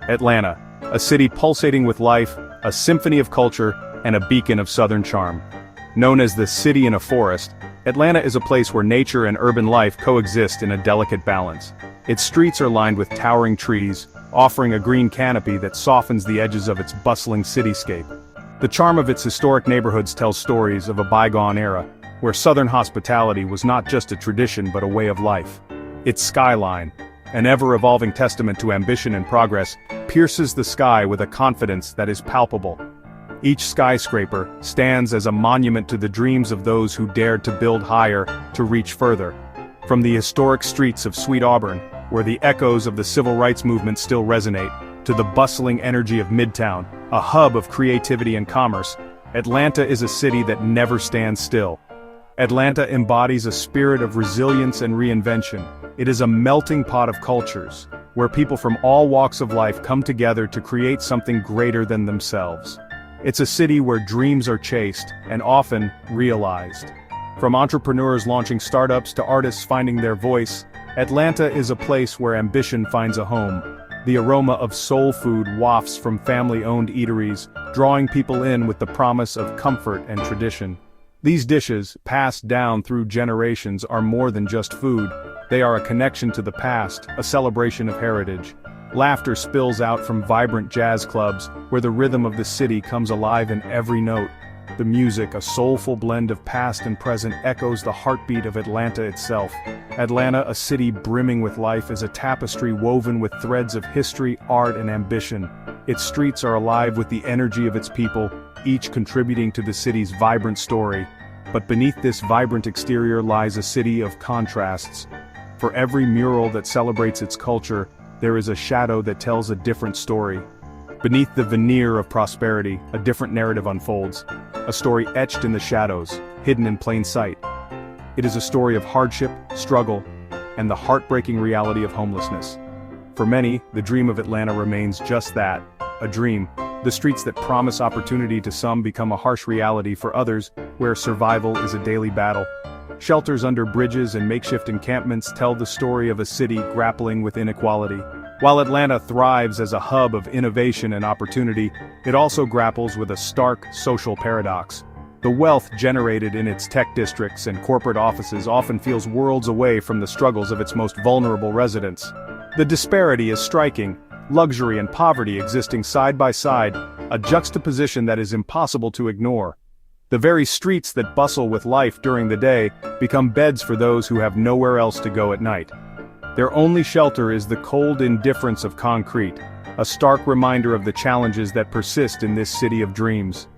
Atlanta, a city pulsating with life, a symphony of culture, and a beacon of southern charm. Known as the city in a forest, Atlanta is a place where nature and urban life coexist in a delicate balance. Its streets are lined with towering trees, offering a green canopy that softens the edges of its bustling cityscape. The charm of its historic neighborhoods tells stories of a bygone era, where Southern hospitality was not just a tradition but a way of life. Its skyline, an ever-evolving testament to ambition and progress, pierces the sky with a confidence that is palpable. Each skyscraper stands as a monument to the dreams of those who dared to build higher, to reach further. From the historic streets of Sweet Auburn, where the echoes of the civil rights movement still resonate, to the bustling energy of Midtown, a hub of creativity and commerce, Atlanta is a city that never stands still. Atlanta embodies a spirit of resilience and reinvention. It is a melting pot of cultures, where people from all walks of life come together to create something greater than themselves. It's a city where dreams are chased, and often realized. From entrepreneurs launching startups to artists finding their voice, Atlanta is a place where ambition finds a home. The aroma of soul food wafts from family-owned eateries, drawing people in with the promise of comfort and tradition. These dishes, passed down through generations, are more than just food. They are a connection to the past, a celebration of heritage. Laughter spills out from vibrant jazz clubs, where the rhythm of the city comes alive in every note. The music, a soulful blend of past and present, echoes the heartbeat of Atlanta itself. Atlanta, a city brimming with life, is a tapestry woven with threads of history, art, and ambition. Its streets are alive with the energy of its people, each contributing to the city's vibrant story. But beneath this vibrant exterior lies a city of contrasts. For every mural that celebrates its culture, there is a shadow that tells a different story. Beneath the veneer of prosperity, a different narrative unfolds. A story etched in the shadows, hidden in plain sight. It is a story of hardship, struggle, and the heartbreaking reality of homelessness. For many, the dream of Atlanta remains just that, a dream. The streets that promise opportunity to some become a harsh reality for others, where survival is a daily battle. Shelters under bridges and makeshift encampments tell the story of a city grappling with inequality. While Atlanta thrives as a hub of innovation and opportunity, it also grapples with a stark social paradox. The wealth generated in its tech districts and corporate offices often feels worlds away from the struggles of its most vulnerable residents. The disparity is striking, luxury and poverty existing side by side, a juxtaposition that is impossible to ignore. The very streets that bustle with life during the day become beds for those who have nowhere else to go at night. Their only shelter is the cold indifference of concrete, a stark reminder of the challenges that persist in this city of dreams.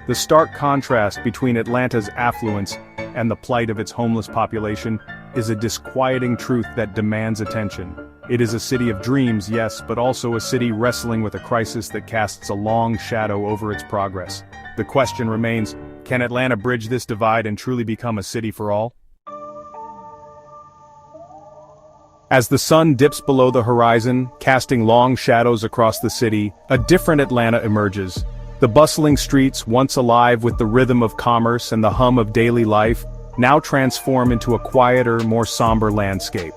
The stark contrast between Atlanta's affluence and the plight of its homeless population is a disquieting truth that demands attention. It is a city of dreams, yes, but also a city wrestling with a crisis that casts a long shadow over its progress. The question remains, can Atlanta bridge this divide and truly become a city for all? As the sun dips below the horizon, casting long shadows across the city, a different Atlanta emerges. The bustling streets, once alive with the rhythm of commerce and the hum of daily life, now transform into a quieter, more somber landscape.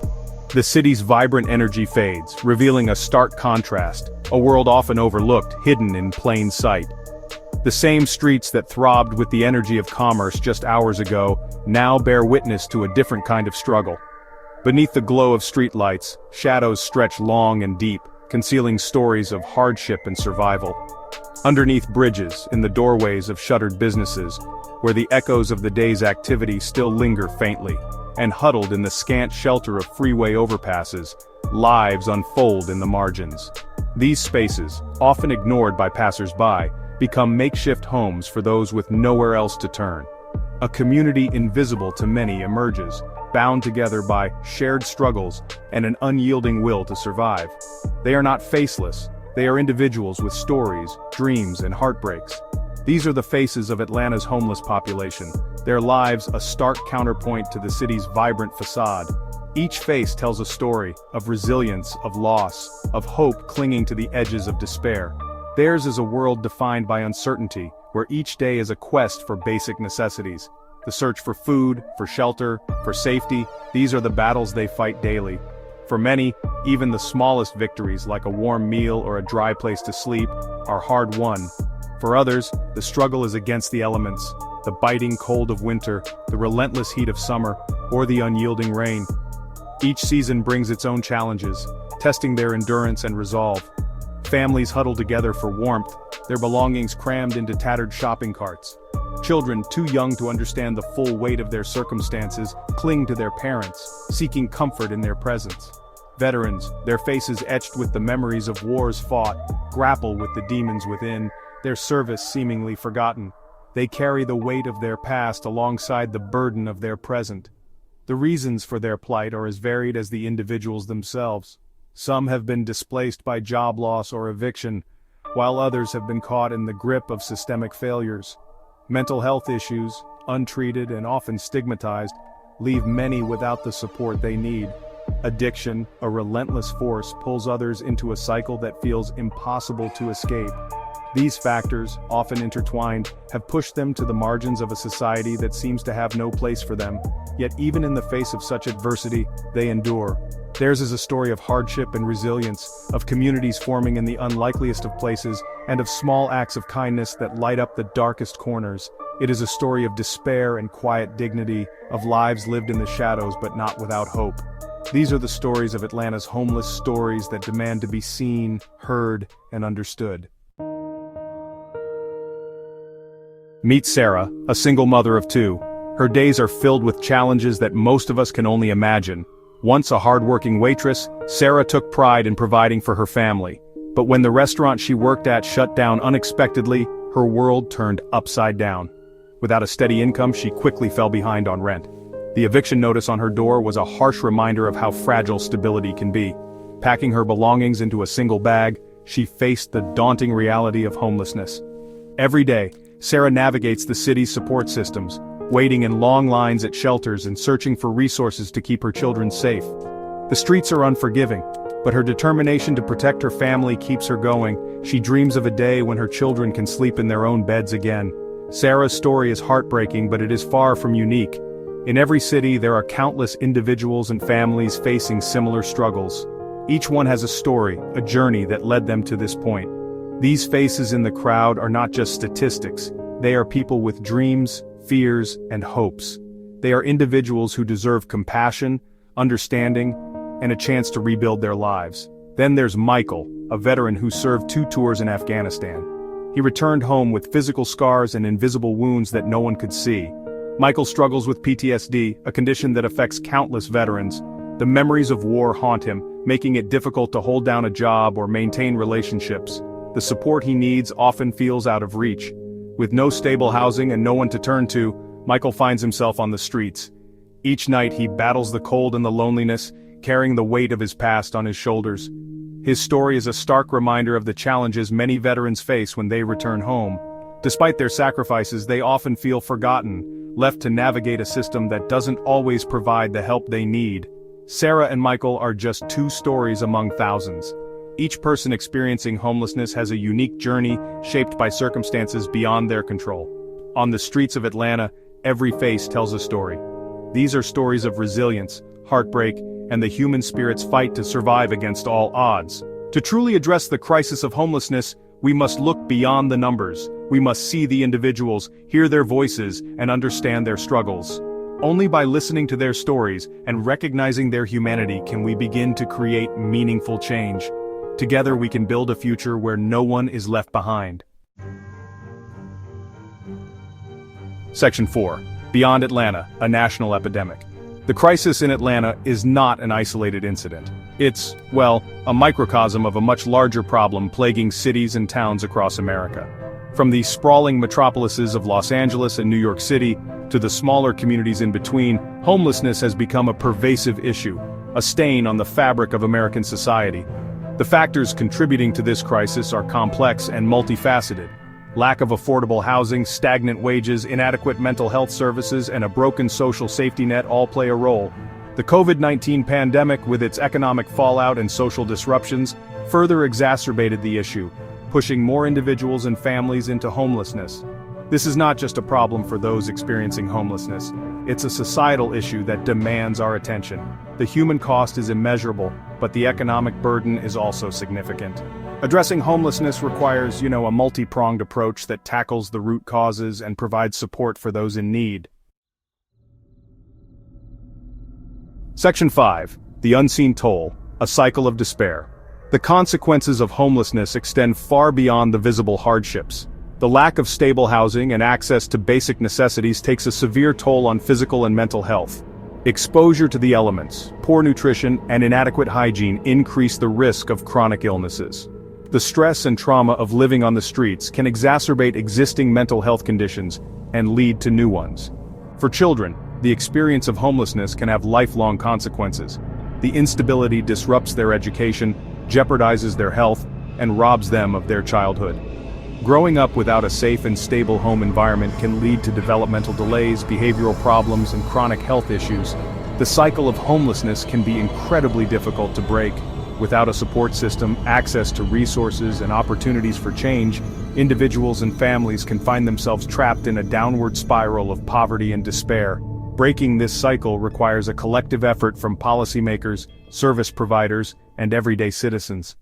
The city's vibrant energy fades, revealing a stark contrast, a world often overlooked, hidden in plain sight. The same streets that throbbed with the energy of commerce just hours ago now bear witness to a different kind of struggle. Beneath the glow of streetlights, shadows stretch long and deep, concealing stories of hardship and survival. Underneath bridges, in the doorways of shuttered businesses, where the echoes of the day's activity still linger faintly, and huddled in the scant shelter of freeway overpasses, lives unfold in the margins. These spaces, often ignored by passers-by, become makeshift homes for those with nowhere else to turn. A community invisible to many emerges, bound together by shared struggles and an unyielding will to survive. They are not faceless, they are individuals with stories, dreams, and heartbreaks. These are the faces of Atlanta's homeless population, their lives a stark counterpoint to the city's vibrant facade. Each face tells a story of resilience, of loss, of hope clinging to the edges of despair. Theirs is a world defined by uncertainty, where each day is a quest for basic necessities. The search for food, for shelter, for safety, these are the battles they fight daily. For many, even the smallest victories like a warm meal or a dry place to sleep are hard-won. For others, the struggle is against the elements, the biting cold of winter, the relentless heat of summer, or the unyielding rain. Each season brings its own challenges, testing their endurance and resolve. Families huddle together for warmth, their belongings crammed into tattered shopping carts. Children, too young to understand the full weight of their circumstances, cling to their parents, seeking comfort in their presence. Veterans, their faces etched with the memories of wars fought, grapple with the demons within, their service seemingly forgotten. They carry the weight of their past alongside the burden of their present. The reasons for their plight are as varied as the individuals themselves. Some have been displaced by job loss or eviction, while others have been caught in the grip of systemic failures. Mental health issues, untreated and often stigmatized, leave many without the support they need. Addiction, a relentless force, pulls others into a cycle that feels impossible to escape. These factors, often intertwined, have pushed them to the margins of a society that seems to have no place for them, yet even in the face of such adversity, they endure. Theirs is a story of hardship and resilience, of communities forming in the unlikeliest of places, and of small acts of kindness that light up the darkest corners. It is a story of despair and quiet dignity, of lives lived in the shadows but not without hope. These are the stories of Atlanta's homeless, stories that demand to be seen, heard, and understood. Meet Sarah, a single mother of two. Her days are filled with challenges that most of us can only imagine. Once a hard-working waitress, Sarah took pride in providing for her family. But when the restaurant she worked at shut down unexpectedly, her world turned upside down. Without a steady income, she quickly fell behind on rent. The eviction notice on her door was a harsh reminder of how fragile stability can be. Packing her belongings into a single bag, she faced the daunting reality of homelessness. Every day, Sarah navigates the city's support systems, waiting in long lines at shelters and searching for resources to keep her children safe. The streets are unforgiving, but her determination to protect her family keeps her going. She dreams of a day when her children can sleep in their own beds again. Sarah's story is heartbreaking, but it is far from unique. In every city, there are countless individuals and families facing similar struggles. Each one has a story, a journey that led them to this point. These faces in the crowd are not just statistics. They are people with dreams, fears, and hopes. They are individuals who deserve compassion, understanding, and a chance to rebuild their lives. Then there's Michael, a veteran who served 2 tours in Afghanistan. He returned home with physical scars and invisible wounds that no one could see. Michael struggles with PTSD, a condition that affects countless veterans. The memories of war haunt him, making it difficult to hold down a job or maintain relationships. The support he needs often feels out of reach. With no stable housing and no one to turn to, Michael finds himself on the streets. Each night he battles the cold and the loneliness, carrying the weight of his past on his shoulders. His story is a stark reminder of the challenges many veterans face when they return home. Despite their sacrifices, they often feel forgotten, left to navigate a system that doesn't always provide the help they need. Sarah and Michael are just 2 stories among thousands. Each person experiencing homelessness has a unique journey, shaped by circumstances beyond their control. On the streets of Atlanta, every face tells a story. These are stories of resilience, heartbreak, and the human spirit's fight to survive against all odds. To truly address the crisis of homelessness, we must look beyond the numbers. We must see the individuals, hear their voices, and understand their struggles. Only by listening to their stories and recognizing their humanity can we begin to create meaningful change. Together we can build a future where no one is left behind. Section 4. Beyond Atlanta, a national epidemic. The crisis in Atlanta is not an isolated incident. It's, well, a microcosm of a much larger problem plaguing cities and towns across America. From the sprawling metropolises of Los Angeles and New York City, to the smaller communities in between, homelessness has become a pervasive issue, a stain on the fabric of American society. The factors contributing to this crisis are complex and multifaceted. Lack of affordable housing, stagnant wages, inadequate mental health services, and a broken social safety net all play a role. The COVID-19 pandemic, with its economic fallout and social disruptions, further exacerbated the issue, pushing more individuals and families into homelessness. This is not just a problem for those experiencing homelessness. It's a societal issue that demands our attention. The human cost is immeasurable, but the economic burden is also significant. Addressing homelessness requires, a multi-pronged approach that tackles the root causes and provides support for those in need. Section 5. The Unseen Toll, a Cycle of Despair. The consequences of homelessness extend far beyond the visible hardships. The lack of stable housing and access to basic necessities takes a severe toll on physical and mental health. Exposure to the elements, poor nutrition, and inadequate hygiene increase the risk of chronic illnesses. The stress and trauma of living on the streets can exacerbate existing mental health conditions and lead to new ones. For children, the experience of homelessness can have lifelong consequences. The instability disrupts their education, jeopardizes their health, and robs them of their childhood. Growing up without a safe and stable home environment can lead to developmental delays, behavioral problems, and chronic health issues. The cycle of homelessness can be incredibly difficult to break. Without a support system, access to resources, and opportunities for change, individuals and families can find themselves trapped in a downward spiral of poverty and despair. Breaking this cycle requires a collective effort from policymakers, service providers, and everyday citizens.